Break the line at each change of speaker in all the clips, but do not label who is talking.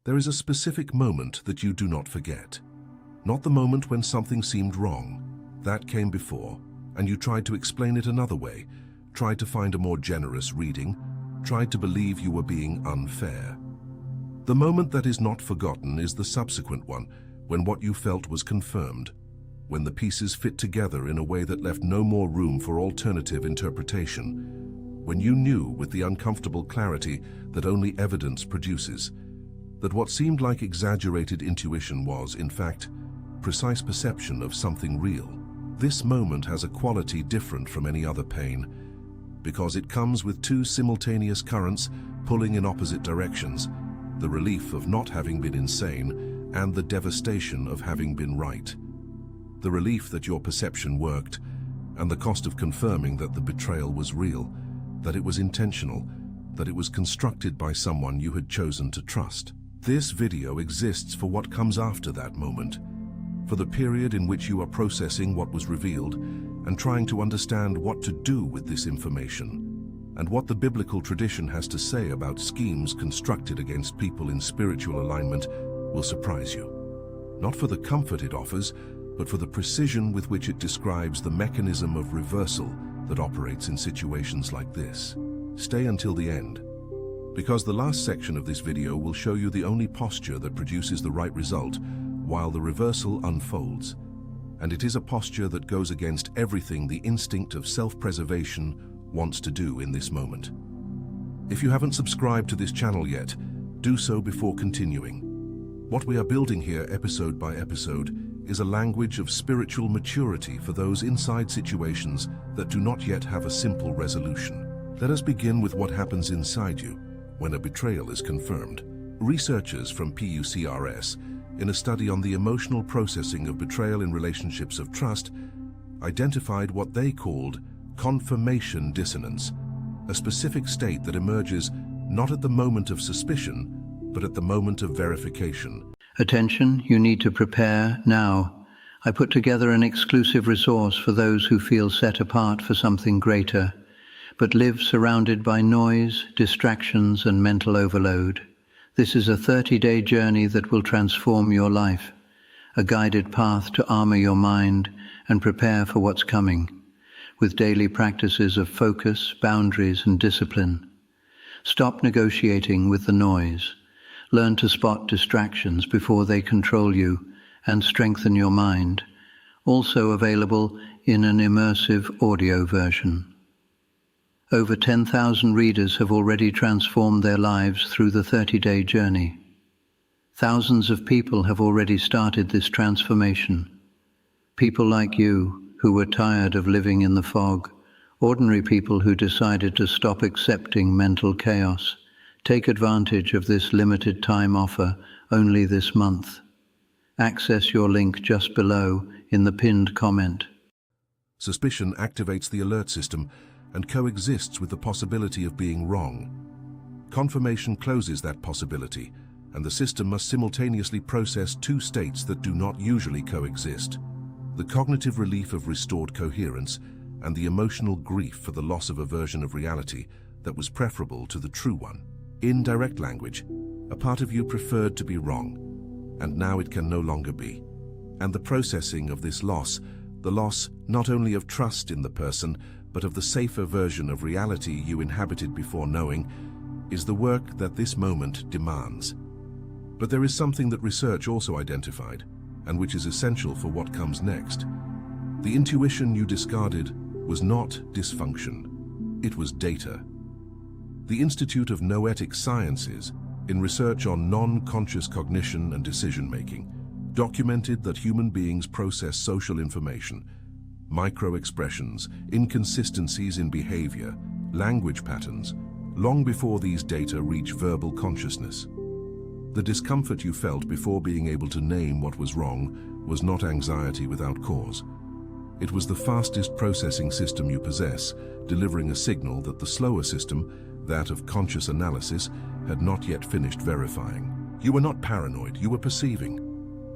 There is a specific moment that you do not forget. Not the moment when something seemed wrong. That came before, and you tried to explain it another way, tried to find a more generous reading, tried to believe you were being unfair. The moment that is not forgotten is the subsequent one, when what you felt was confirmed, when the pieces fit together in a way that left no more room for alternative interpretation, when you knew with the uncomfortable clarity that only evidence produces, that what seemed like exaggerated intuition was, in fact, precise perception of something real. This moment has a quality different from any other pain, because it comes with two simultaneous currents pulling in opposite directions, the relief of not having been insane and the devastation of having been right. The relief that your perception worked, and the cost of confirming that the betrayal was real, that it was intentional, that it was constructed by someone you had chosen to trust. This video exists for what comes after that moment, for the period in which you are processing what was revealed and trying to understand what to do with this information, and what the biblical tradition has to say about schemes constructed against people in spiritual alignment will surprise you. Not for the comfort it offers, but for the precision with which it describes the mechanism of reversal that operates in situations like this. Stay until the end, because the last section of this video will show you the only posture that produces the right result while the reversal unfolds. And it is a posture that goes against everything the instinct of self-preservation wants to do in this moment. If you haven't subscribed to this channel yet, do so before continuing. What we are building here, episode by episode, is a language of spiritual maturity for those inside situations that do not yet have a simple resolution. Let us begin with what happens inside you when a betrayal is confirmed. Researchers from PUCRS, in a study on the emotional processing of betrayal in relationships of trust, identified what they called confirmation dissonance, a specific state that emerges not at the moment of suspicion, but at the moment of verification.
Attention, you need to prepare now. I put together an exclusive resource for those who feel set apart for something greater, but live surrounded by noise, distractions, and mental overload. This is a 30-day journey that will transform your life, a guided path to armor your mind and prepare for what's coming, with daily practices of focus, boundaries, and discipline. Stop negotiating with the noise. Learn to spot distractions before they control you and strengthen your mind. Also available in an immersive audio version. Over 10,000 readers have already transformed their lives through the 30-day journey. Thousands of people have already started this transformation. People like you who were tired of living in the fog, ordinary people who decided to stop accepting mental chaos. Take advantage of this limited time offer only this month. Access your link just below in the pinned comment.
Suspicion activates the alert system and coexists with the possibility of being wrong. Confirmation closes that possibility, and the system must simultaneously process two states that do not usually coexist: the cognitive relief of restored coherence and the emotional grief for the loss of a version of reality that was preferable to the true one. In direct language, a part of you preferred to be wrong, and now it can no longer be. And the processing of this loss, the loss not only of trust in the person, but of the safer version of reality you inhabited before knowing, is the work that this moment demands. But there is something that research also identified, and which is essential for what comes next. The intuition you discarded was not dysfunction, it was data. The Institute of Noetic Sciences, in research on non-conscious cognition and decision-making, documented that human beings process social information, micro-expressions, inconsistencies in behavior, language patterns, long before these data reach verbal consciousness. The discomfort you felt before being able to name what was wrong was not anxiety without cause. It was the fastest processing system you possess, delivering a signal that the slower system, that of conscious analysis, had not yet finished verifying. You were not paranoid, you were perceiving.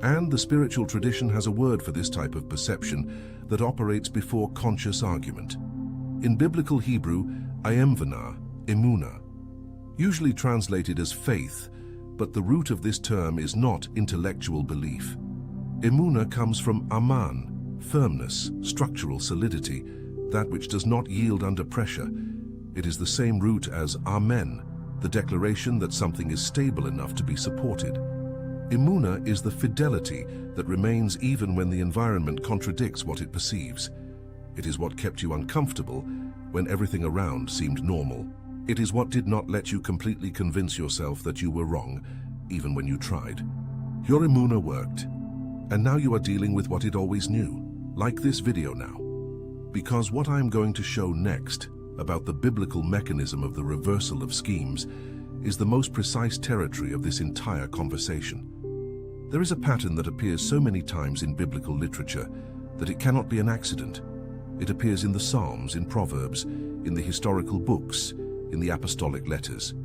And the spiritual tradition has a word for this type of perception that operates before conscious argument. In biblical Hebrew, ayemvana, emuna, usually translated as faith, But the root of this term is not intellectual belief. Emunah comes from aman, firmness, structural solidity, that which does not yield under pressure. It is the same root as amen, the declaration that something is stable enough to be supported. Emunah is the fidelity that remains even when the environment contradicts what it perceives. It is what kept you uncomfortable when everything around seemed normal. It is what did not let you completely convince yourself that you were wrong, even when you tried. Your emunah worked, and now you are dealing with what it always knew, like this video now. Because what I am going to show next about the biblical mechanism of the reversal of schemes is the most precise territory of this entire conversation. There is a pattern that appears so many times in biblical literature that it cannot be an accident. It appears in the Psalms, in Proverbs, in the historical books, in the apostolic letters,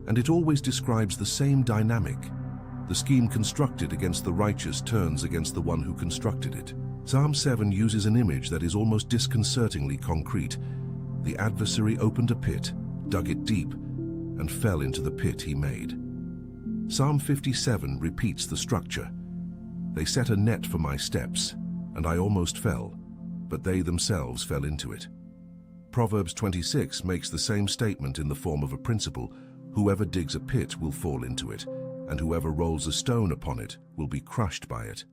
and it always describes the same dynamic. The scheme constructed against the righteous turns against the one who constructed it. Psalm 7 uses an image that is almost disconcertingly concrete. The adversary opened a pit, dug it deep, and fell into the pit he made. Psalm 57 repeats the structure. They set a net for my steps, and I almost fell, but they themselves fell into it. Proverbs 26 makes the same statement in the form of a principle. Whoever digs a pit will fall into it, and whoever rolls a stone upon it will be crushed by it.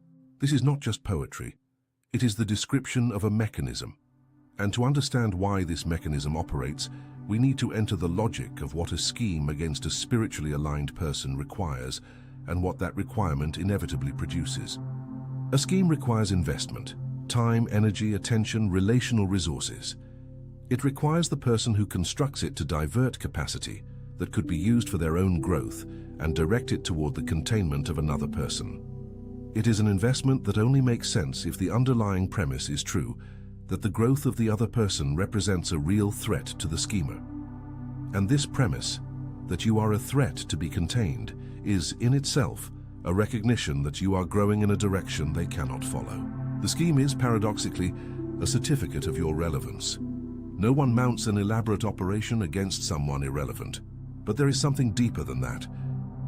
This is not just poetry. It is the description of a mechanism. And to understand why this mechanism operates, we need to enter the logic of what a scheme against a spiritually aligned person requires and what that requirement inevitably produces. A scheme requires investment, time, energy, attention, relational resources. It requires the person who constructs it to divert capacity that could be used for their own growth and direct it toward the containment of another person. It is an investment that only makes sense if the underlying premise is true, that the growth of the other person represents a real threat to the schemer. And this premise, that you are a threat to be contained, is in itself a recognition that you are growing in a direction they cannot follow. The scheme is, paradoxically, a certificate of your relevance. No one mounts an elaborate operation against someone irrelevant, but there is something deeper than that.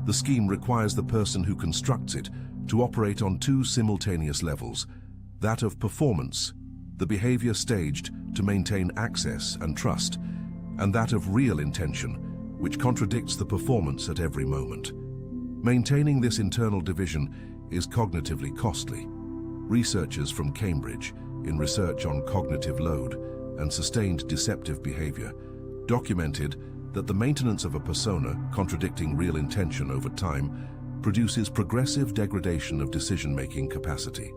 The scheme requires the person who constructs it to operate on two simultaneous levels, that of performance, the behavior staged to maintain access and trust, and that of real intention, which contradicts the performance at every moment. Maintaining this internal division is cognitively costly. Researchers from Cambridge, in research on cognitive load and sustained deceptive behavior, documented that the maintenance of a persona contradicting real intention over time produces progressive degradation of decision-making capacity.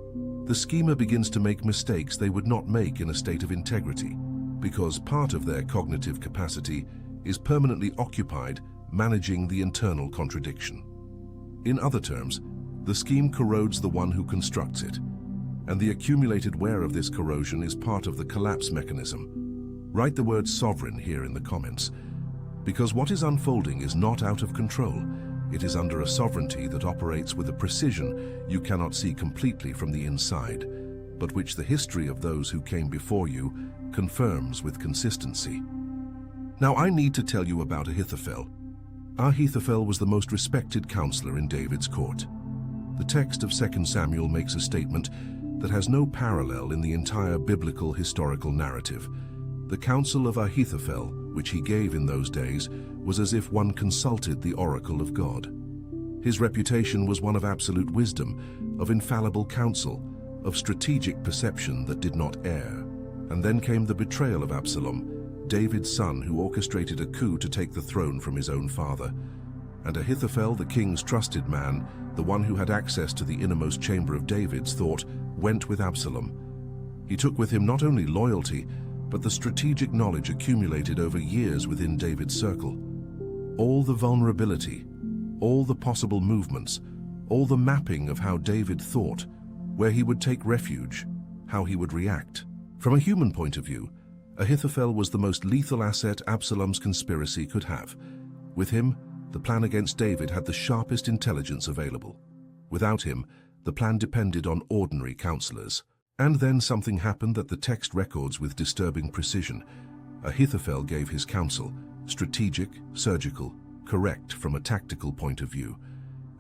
The schemer begins to make mistakes they would not make in a state of integrity, because part of their cognitive capacity is permanently occupied managing the internal contradiction. In other terms, the scheme corrodes the one who constructs it, and the accumulated wear of this corrosion is part of the collapse mechanism. Write the word sovereign here in the comments, because what is unfolding is not out of control. It is under a sovereignty that operates with a precision you cannot see completely from the inside, but which the history of those who came before you confirms with consistency. Now I need to tell you about Ahithophel. Ahithophel was the most respected counselor in David's court. The text of 2 Samuel makes a statement that has no parallel in the entire biblical historical narrative. The counsel of Ahithophel, which he gave in those days, was as if one consulted the oracle of God. His reputation was one of absolute wisdom, of infallible counsel, of strategic perception that did not err. And then came the betrayal of Absalom, David's son, who orchestrated a coup to take the throne from his own father. And Ahithophel, the king's trusted man, the one who had access to the innermost chamber of David's thought, went with Absalom. He took with him not only loyalty, but the strategic knowledge accumulated over years within David's circle. All the vulnerability, all the possible movements, all the mapping of how David thought, where he would take refuge, how he would react. From a human point of view, Ahithophel was the most lethal asset Absalom's conspiracy could have. With him, the plan against David had the sharpest intelligence available. Without him, the plan depended on ordinary counselors. And then something happened that the text records with disturbing precision. Ahithophel gave his counsel, strategic, surgical, correct from a tactical point of view.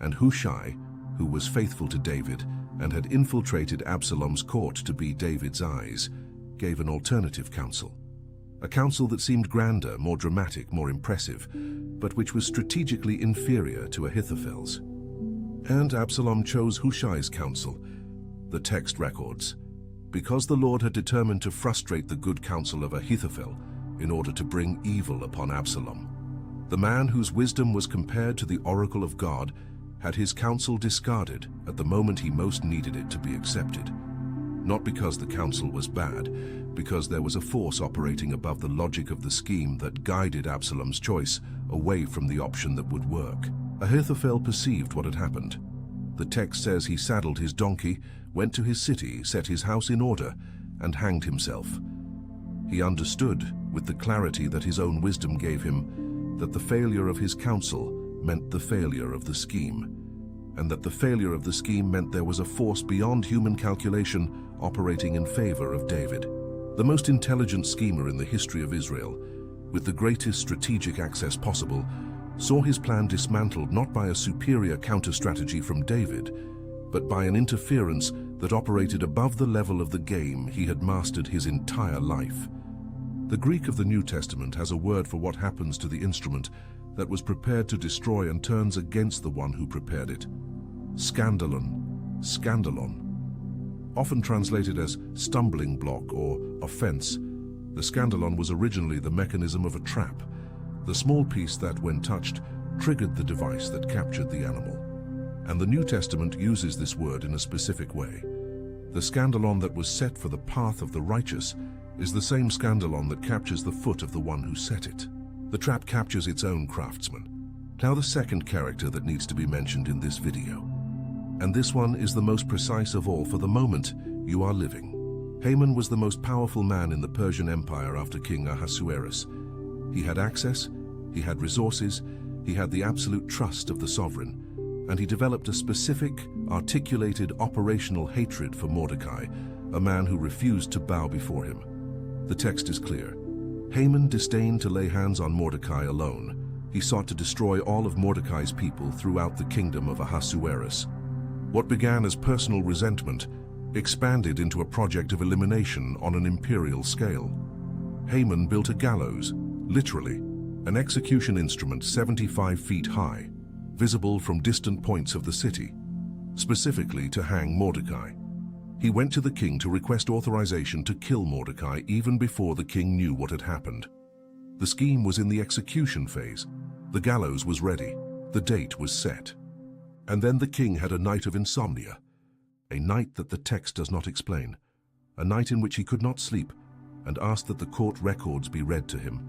and Hushai, who was faithful to David and had infiltrated Absalom's court to be David's eyes, gave an alternative counsel. A counsel that seemed grander, more dramatic, more impressive, but which was strategically inferior to Ahithophel's. And Absalom chose Hushai's counsel. The text records, because the Lord had determined to frustrate the good counsel of Ahithophel in order to bring evil upon Absalom. The man whose wisdom was compared to the oracle of God had his counsel discarded at the moment he most needed it to be accepted. Not because the counsel was bad, because there was a force operating above the logic of the scheme that guided Absalom's choice away from the option that would work. Ahithophel perceived what had happened. The text says he saddled his donkey, went to his city, set his house in order, and hanged himself. He understood, with the clarity that his own wisdom gave him, that the failure of his counsel meant the failure of the scheme, and that the failure of the scheme meant there was a force beyond human calculation operating in favor of David. The most intelligent schemer in the history of Israel, with the greatest strategic access possible, saw his plan dismantled not by a superior counter-strategy from David, but by an interference that operated above the level of the game he had mastered his entire life. The Greek of the New Testament has a word for what happens to the instrument that was prepared to destroy and turns against the one who prepared it. Scandalon, scandalon. Often translated as stumbling block or offense, the scandalon was originally the mechanism of a trap, the small piece that, when touched, triggered the device that captured the animal. And the New Testament uses this word in a specific way. The scandalon that was set for the path of the righteous is the same scandalon that captures the foot of the one who set it. The trap captures its own craftsman. Now the second character that needs to be mentioned in this video. And this one is the most precise of all for the moment you are living. Haman was the most powerful man in the Persian Empire after King Ahasuerus. He had access, he had resources, he had the absolute trust of the sovereign, and he developed a specific, articulated operational hatred for Mordecai, a man who refused to bow before him. The text is clear. Haman disdained to lay hands on Mordecai alone. He sought to destroy all of Mordecai's people throughout the kingdom of Ahasuerus. What began as personal resentment expanded into a project of elimination on an imperial scale. Haman built a gallows, literally, an execution instrument 75 feet high, visible from distant points of the city, specifically to hang Mordecai. He went to the king to request authorization to kill Mordecai even before the king knew what had happened. The scheme was in the execution phase. The gallows was ready. The date was set. And then the king had a night of insomnia, a night that the text does not explain, a night in which he could not sleep, and asked that the court records be read to him.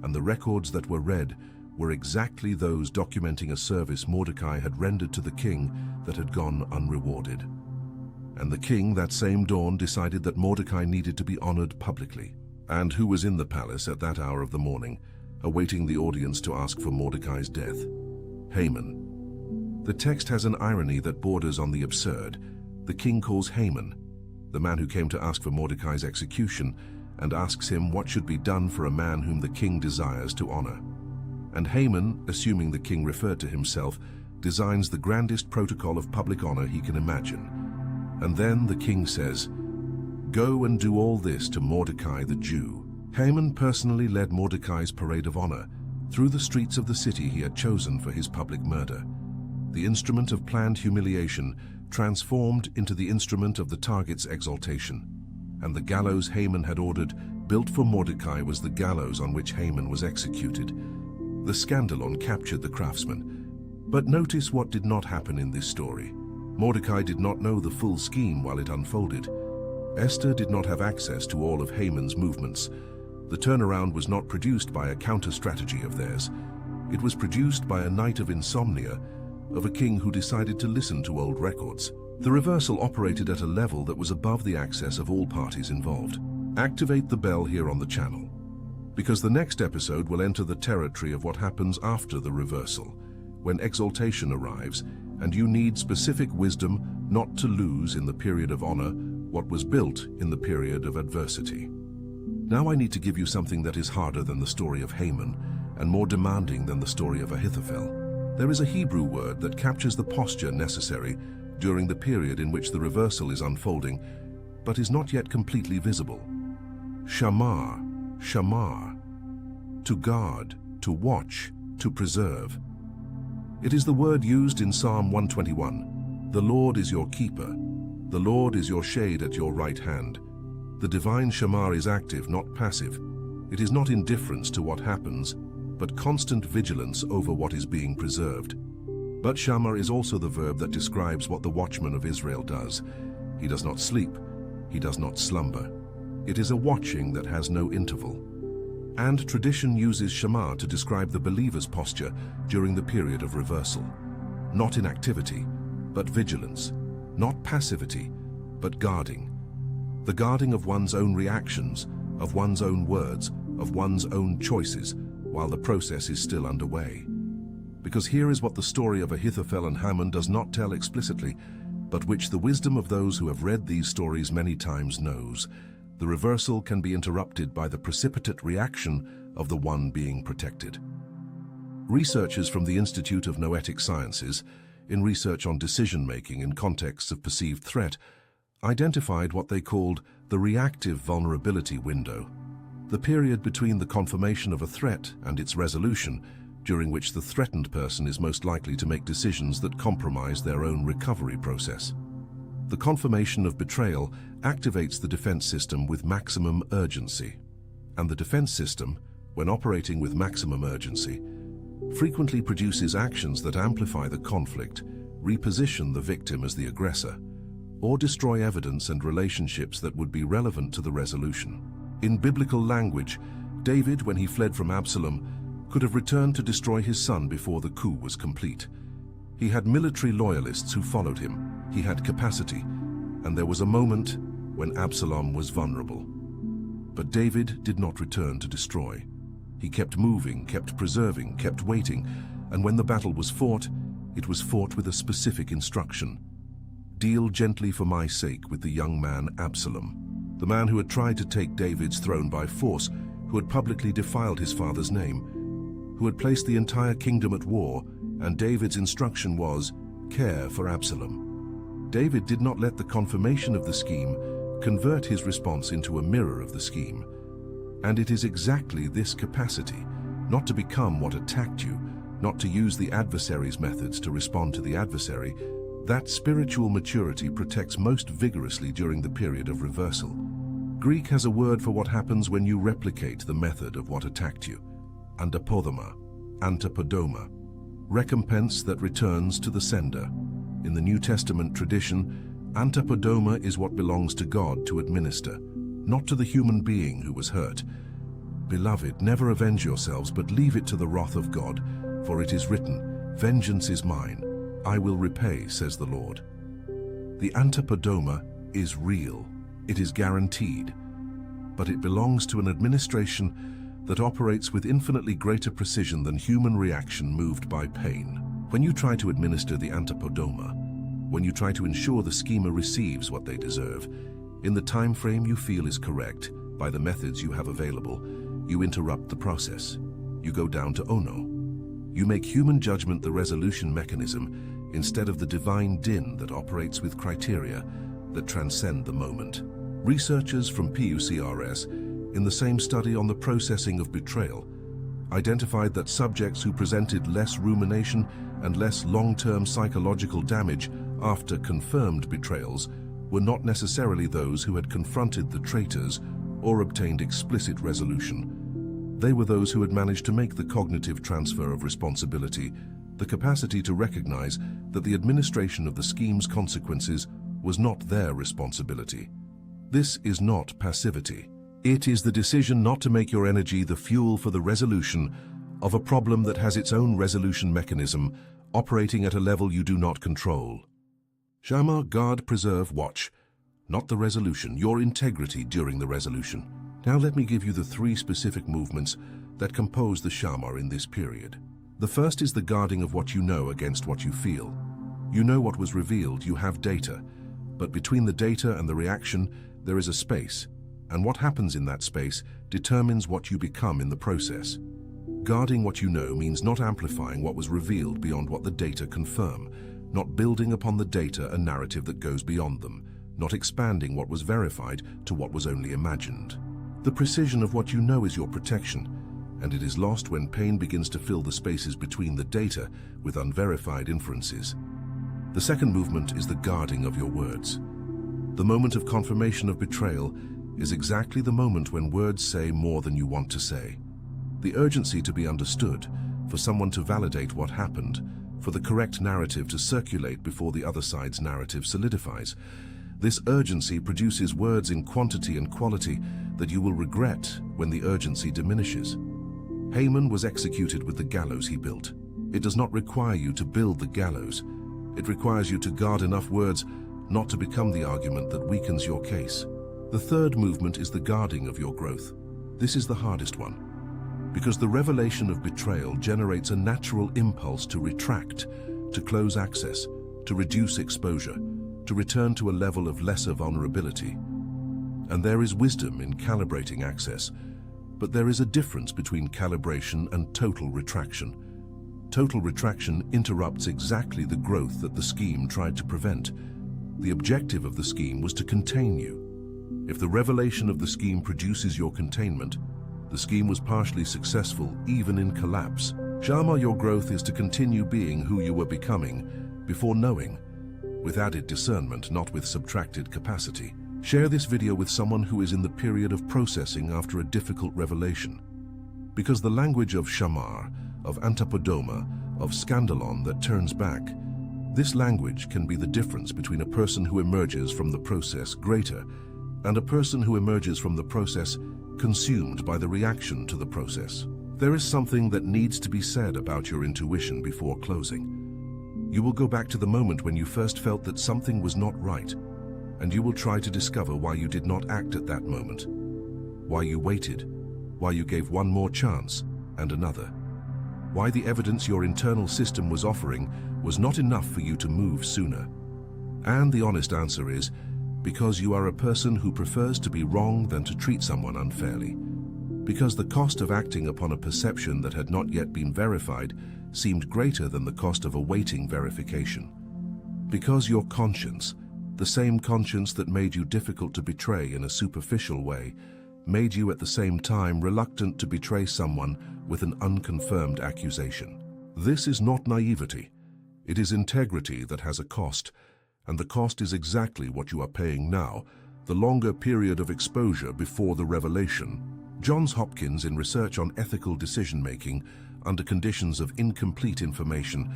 And the records that were read were exactly those documenting a service Mordecai had rendered to the king that had gone unrewarded. And the king that same dawn decided that Mordecai needed to be honored publicly, and who was in the palace at that hour of the morning, awaiting the audience to ask for Mordecai's death? Haman. The text has an irony that borders on the absurd. The king calls Haman, the man who came to ask for Mordecai's execution, and asks him what should be done for a man whom the king desires to honor. And Haman, assuming the king referred to himself, designs the grandest protocol of public honor he can imagine. And then the king says, "Go and do all this to Mordecai the Jew." Haman personally led Mordecai's parade of honor through the streets of the city he had chosen for his public murder. The instrument of planned humiliation transformed into the instrument of the target's exaltation. And the gallows Haman had ordered, built for Mordecai, was the gallows on which Haman was executed. The scandalon captured the craftsman. But notice what did not happen in this story. Mordecai did not know the full scheme while it unfolded. Esther did not have access to all of Haman's movements. The turnaround was not produced by a counter-strategy of theirs. It was produced by a night of insomnia of a king who decided to listen to old records. The reversal operated at a level that was above the access of all parties involved. Activate the bell here on the channel, because the next episode will enter the territory of what happens after the reversal, when exaltation arrives, and you need specific wisdom not to lose in the period of honor what was built in the period of adversity. Now I need to give you something that is harder than the story of Haman and more demanding than the story of Ahithophel. There is a Hebrew word that captures the posture necessary during the period in which the reversal is unfolding, but is not yet completely visible. Shamar, shamar. To guard, to watch, to preserve. It is the word used in Psalm 121. The Lord is your keeper. The Lord is your shade at your right hand. The divine shamar is active, not passive. It is not indifference to what happens, but constant vigilance over what is being preserved. But shamar is also the verb that describes what the watchman of Israel does. He does not sleep. He does not slumber. It is a watching that has no interval. And tradition uses shamar to describe the believer's posture during the period of reversal. Not inactivity, but vigilance. Not passivity, but guarding. The guarding of one's own reactions, of one's own words, of one's own choices, while the process is still underway. Because here is what the story of Ahithophel and Haman does not tell explicitly, but which the wisdom of those who have read these stories many times knows. The reversal can be interrupted by the precipitate reaction of the one being protected. Researchers from the Institute of Noetic Sciences, in research on decision-making in contexts of perceived threat, identified what they called the reactive vulnerability window, the period between the confirmation of a threat and its resolution, during which the threatened person is most likely to make decisions that compromise their own recovery process. The confirmation of betrayal activates the defense system with maximum urgency, and the defense system, when operating with maximum urgency, frequently produces actions that amplify the conflict, reposition the victim as the aggressor, or destroy evidence and relationships that would be relevant to the resolution. In biblical language, David, when he fled from Absalom, could have returned to destroy his son before the coup was complete. He had military loyalists who followed him. He had capacity, and there was a moment when Absalom was vulnerable. But David did not return to destroy. He kept moving, kept preserving, kept waiting, and when the battle was fought, it was fought with a specific instruction. Deal gently for my sake with the young man Absalom, the man who had tried to take David's throne by force, who had publicly defiled his father's name, who had placed the entire kingdom at war, and David's instruction was, care for Absalom. David did not let the confirmation of the scheme convert his response into a mirror of the scheme. And it is exactly this capacity, not to become what attacked you, not to use the adversary's methods to respond to the adversary, that spiritual maturity protects most vigorously during the period of reversal. Greek has a word for what happens when you replicate the method of what attacked you. Antapodoma, antapodoma, recompense that returns to the sender. In the New Testament tradition, antapodoma is what belongs to God to administer, not to the human being who was hurt. Beloved, never avenge yourselves, but leave it to the wrath of God, for it is written, vengeance is mine, I will repay, says the Lord. The antapodoma is real, it is guaranteed, but it belongs to an administration that operates with infinitely greater precision than human reaction moved by pain. When you try to administer the antapodoma, when you try to ensure the schemer receives what they deserve, in the time frame you feel is correct, by the methods you have available, you interrupt the process. You go down to ono. You make human judgment the resolution mechanism instead of the divine din that operates with criteria that transcend the moment. Researchers from PUCRS, in the same study on the processing of betrayal, identified that subjects who presented less rumination and less long-term psychological damage after confirmed betrayals were not necessarily those who had confronted the traitors or obtained explicit resolution. They were those who had managed to make the cognitive transfer of responsibility, the capacity to recognize that the administration of the scheme's consequences was not their responsibility. This is not passivity. It is the decision not to make your energy the fuel for the resolution of a problem that has its own resolution mechanism operating at a level you do not control. Shamar, guard, preserve, watch, not the resolution, your integrity during the resolution. Now let me give you the 3 specific movements that compose the Shamar in this period. The first is the guarding of what you know against what you feel. You know what was revealed, you have data, but between the data and the reaction, there is a space, and what happens in that space determines what you become in the process. Guarding what you know means not amplifying what was revealed beyond what the data confirm, not building upon the data a narrative that goes beyond them, not expanding what was verified to what was only imagined. The precision of what you know is your protection, and it is lost when pain begins to fill the spaces between the data with unverified inferences. The second movement is the guarding of your words. The moment of confirmation of betrayal is exactly the moment when words say more than you want to say. The urgency to be understood, for someone to validate what happened, for the correct narrative to circulate before the other side's narrative solidifies. This urgency produces words in quantity and quality that you will regret when the urgency diminishes. Haman was executed with the gallows he built. It does not require you to build the gallows. It requires you to guard enough words not to become the argument that weakens your case. The third movement is the guarding of your growth. This is the hardest one, because the revelation of betrayal generates a natural impulse to retract, to close access, to reduce exposure, to return to a level of lesser vulnerability. And there is wisdom in calibrating access, but there is a difference between calibration and total retraction. Total retraction interrupts exactly the growth that the scheme tried to prevent. The objective of the scheme was to contain you. If the revelation of the scheme produces your containment, the scheme was partially successful even in collapse. Shamar, your growth is to continue being who you were becoming before knowing, with added discernment, not with subtracted capacity. Share this video with someone who is in the period of processing after a difficult revelation. Because the language of Shamar, of Antipodoma, of Scandalon that turns back, this language can be the difference between a person who emerges from the process greater and a person who emerges from the process consumed by the reaction to the process. There is something that needs to be said about your intuition before closing. You will go back to the moment when you first felt that something was not right, and you will try to discover why you did not act at that moment, why you waited, why you gave one more chance and another, why the evidence your internal system was offering was not enough for you to move sooner. And the honest answer is, because you are a person who prefers to be wrong than to treat someone unfairly. Because the cost of acting upon a perception that had not yet been verified seemed greater than the cost of awaiting verification. Because your conscience, the same conscience that made you difficult to betray in a superficial way, made you at the same time reluctant to betray someone with an unconfirmed accusation. This is not naivety. It is integrity that has a cost, and the cost is exactly what you are paying now, the longer period of exposure before the revelation. Johns Hopkins, in research on ethical decision-making under conditions of incomplete information,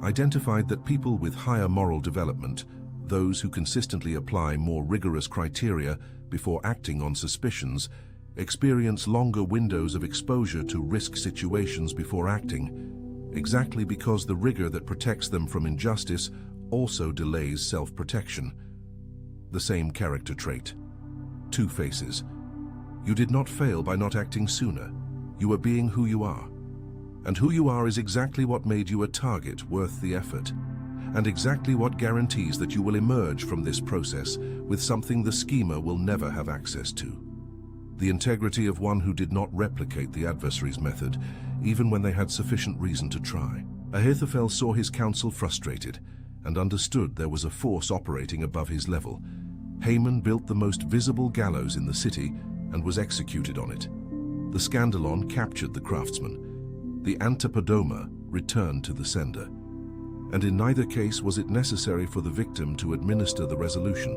identified that people with higher moral development, those who consistently apply more rigorous criteria before acting on suspicions, experience longer windows of exposure to risk situations before acting, exactly because the rigor that protects them from injustice also delays self-protection. The same character trait. Two faces. You did not fail by not acting sooner. You are being who you are. And who you are is exactly what made you a target worth the effort, and exactly what guarantees that you will emerge from this process with something the schemer will never have access to. The integrity of one who did not replicate the adversary's method, even when they had sufficient reason to try. Ahithophel saw his counsel frustrated and understood there was a force operating above his level. Haman built the most visible gallows in the city and was executed on it. The Scandalon captured the craftsman. The Antipodoma returned to the sender. And in neither case was it necessary for the victim to administer the resolution.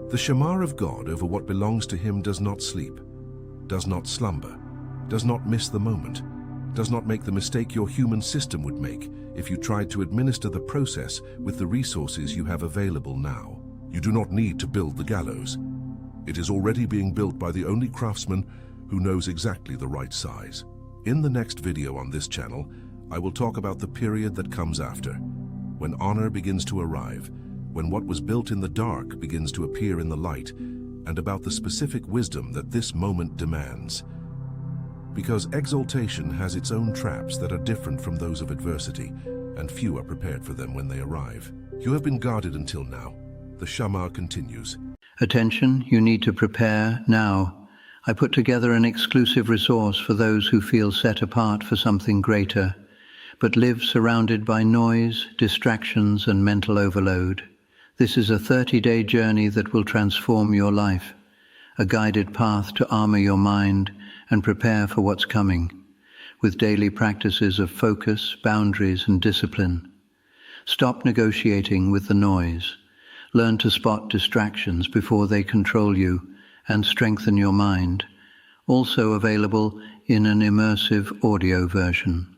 The Shamar of God over what belongs to him does not sleep, does not slumber, does not miss the moment, does not make the mistake your human system would make if you tried to administer the process with the resources you have available now. You do not need to build the gallows. It is already being built by the only craftsman who knows exactly the right size. In the next video on this channel, I will talk about the period that comes after, when honor begins to arrive, when what was built in the dark begins to appear in the light, and about the specific wisdom that this moment demands. Because exaltation has its own traps that are different from those of adversity, and few are prepared for them when they arrive. You have been guarded until now. The Shamar continues.
Attention, you need to prepare now. I put together an exclusive resource for those who feel set apart for something greater, but live surrounded by noise, distractions, and mental overload. This is a 30-day journey that will transform your life, a guided path to armor your mind and prepare for what's coming, with daily practices of focus, boundaries, and discipline. Stop negotiating with the noise. Learn to spot distractions before they control you and strengthen your mind. Also available in an immersive audio version.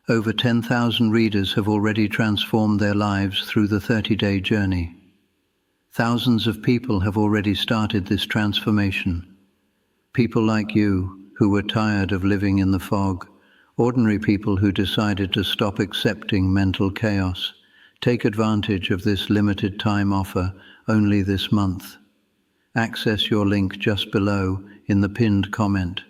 Over 10,000 readers have already transformed their lives through the 30-day journey. Thousands of people have already started this transformation. People like you, who were tired of living in the fog, ordinary people who decided to stop accepting mental chaos. Take advantage of this limited time offer only this month. Access your link just below in the pinned comment.